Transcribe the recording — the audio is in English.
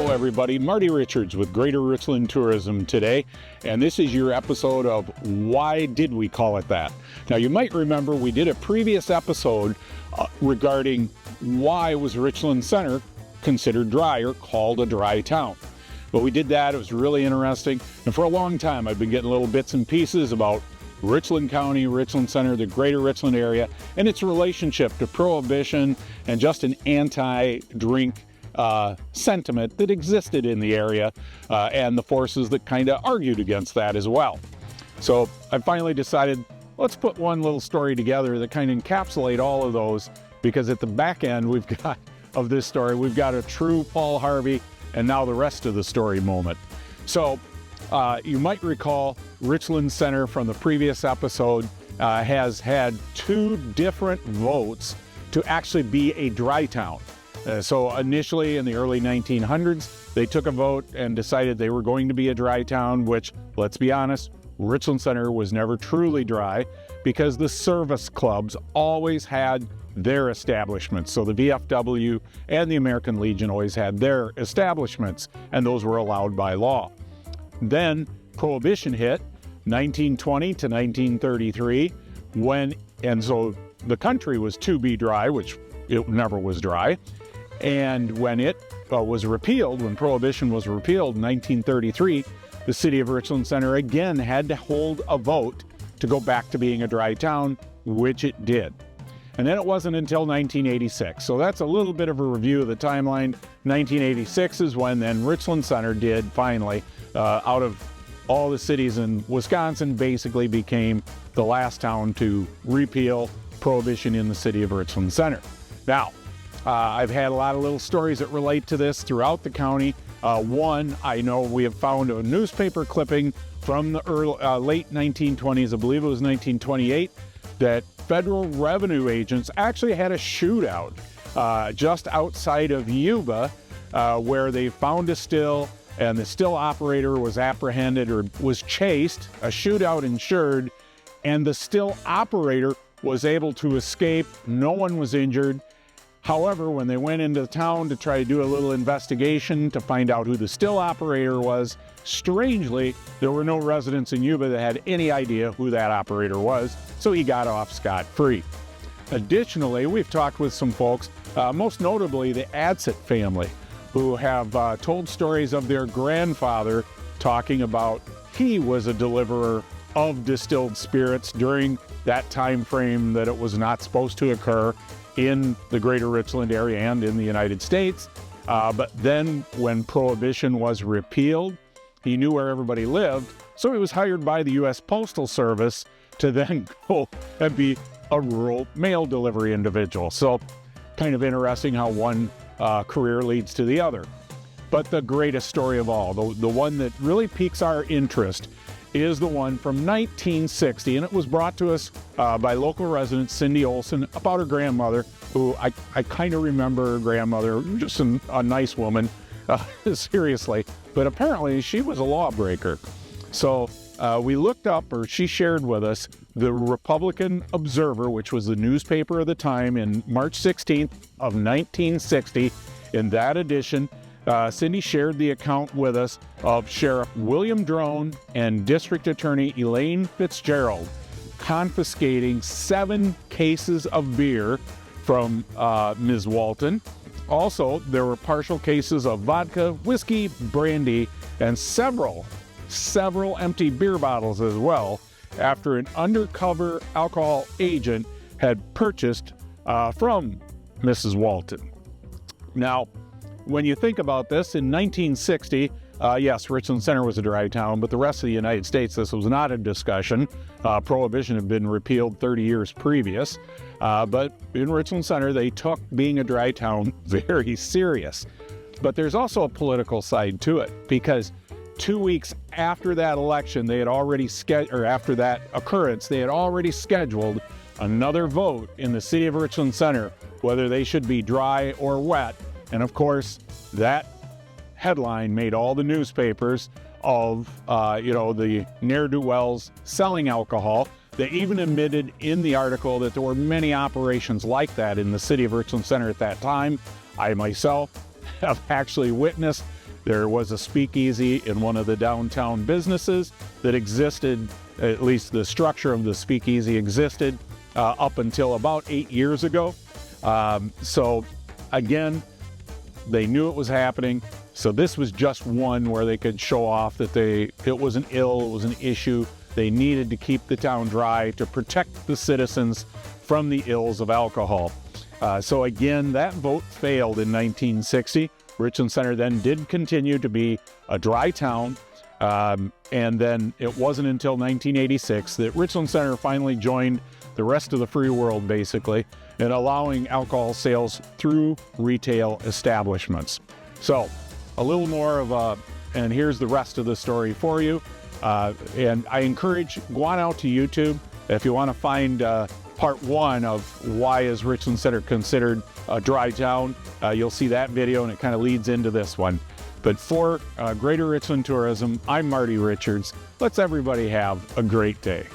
Hello everybody, Marty Richards with Greater Richland Tourism today, and this is your episode of Why Did We Call It That? Now you might remember we did a previous episode regarding why was Richland Center considered dry or called a dry town. But we did that, it was really interesting, and for a long time I've been getting little bits and pieces about Richland County, Richland Center, the Greater Richland Area, and its relationship to prohibition and just an anti-drink sentiment that existed in the area and the forces that kind of argued against that as well. So I finally decided, let's put one little story together that kind of encapsulate all of those, because at the back end of this story, we've got a true Paul Harvey and now the rest of the story moment. So you might recall Richland Center from the previous episode has had two different votes to actually be a dry town. So initially in the early 1900s, they took a vote and decided they were going to be a dry town, which, let's be honest, Richland Center was never truly dry because the service clubs always had their establishments. So the VFW and the American Legion always had their establishments, and those were allowed by law. Then Prohibition hit, 1920 to 1933, and so the country was to be dry, which it never was dry. And when it was repealed, when Prohibition was repealed in 1933, the city of Richland Center again had to hold a vote to go back to being a dry town, which it did. And then it wasn't until 1986. So that's a little bit of a review of the timeline. 1986 is when then Richland Center did finally, out of all the cities in Wisconsin, basically became the last town to repeal Prohibition in the city of Richland Center. Now, I've had a lot of little stories that relate to this throughout the county. One, I know we have found a newspaper clipping from the late 1920s, I believe it was 1928, that federal revenue agents actually had a shootout just outside of Yuba where they found a still, and the still operator was apprehended or was chased, a shootout ensured, and the still operator was able to escape. No one was injured. However, when they went into the town to try to do a little investigation to find out who the still operator was, strangely, there were no residents in Yuba that had any idea who that operator was, so he got off scot-free. Additionally, we've talked with some folks, most notably the Adsit family, who have told stories of their grandfather talking about he was a deliverer of distilled spirits during that time frame that it was not supposed to occur in the Greater Richland Area and in the United States. But then when Prohibition was repealed, he knew where everybody lived, so he was hired by the U.S. Postal Service to then go and be a rural mail delivery individual. So kind of interesting how one career leads to the other. But the greatest story of all, the one that really piques our interest, is the one from 1960, and it was brought to us by local resident Cindy Olson about her grandmother, who I kind of remember her grandmother, just a nice woman, seriously, but apparently she was a lawbreaker. So we looked up, or she shared with us, the Republican Observer, which was the newspaper of the time, in March 16th of 1960. In that edition, Cindy shared the account with us of Sheriff William Drone and District Attorney Elaine Fitzgerald confiscating 7 cases of beer from Ms. Walton. Also, there were partial cases of vodka, whiskey, brandy, and several empty beer bottles as well, after an undercover alcohol agent had purchased from Mrs. Walton. Now, when you think about this, in 1960, yes, Richland Center was a dry town, but the rest of the United States, this was not a discussion. Prohibition had been repealed 30 years previous, but in Richland Center, they took being a dry town very serious. But there's also a political side to it, because 2 weeks after that election, they had already after that occurrence, they had already scheduled another vote in the city of Richland Center, whether they should be dry or wet. And of course, that headline made all the newspapers of, the ne'er-do-wells selling alcohol. They even admitted in the article that there were many operations like that in the city of Richland Center at that time. I myself have actually witnessed There was a speakeasy in one of the downtown businesses that existed, at least the structure of the speakeasy existed up until about 8 years ago. So again, they knew it was happening. So this was just one where they could show off that it was an issue. They needed to keep the town dry to protect the citizens from the ills of alcohol. So again, that vote failed in 1960. Richland Center then did continue to be a dry town. And then it wasn't until 1986 that Richland Center finally joined the rest of the free world, basically, in allowing alcohol sales through retail establishments. So a little more of and here's the rest of the story for you. And I encourage, go on out to YouTube if you want to find part one of why is Richland Center considered a dry town. You'll see that video and it kind of leads into this one. But for Greater Richland Tourism, I'm Marty Richards. Let's everybody have a great day.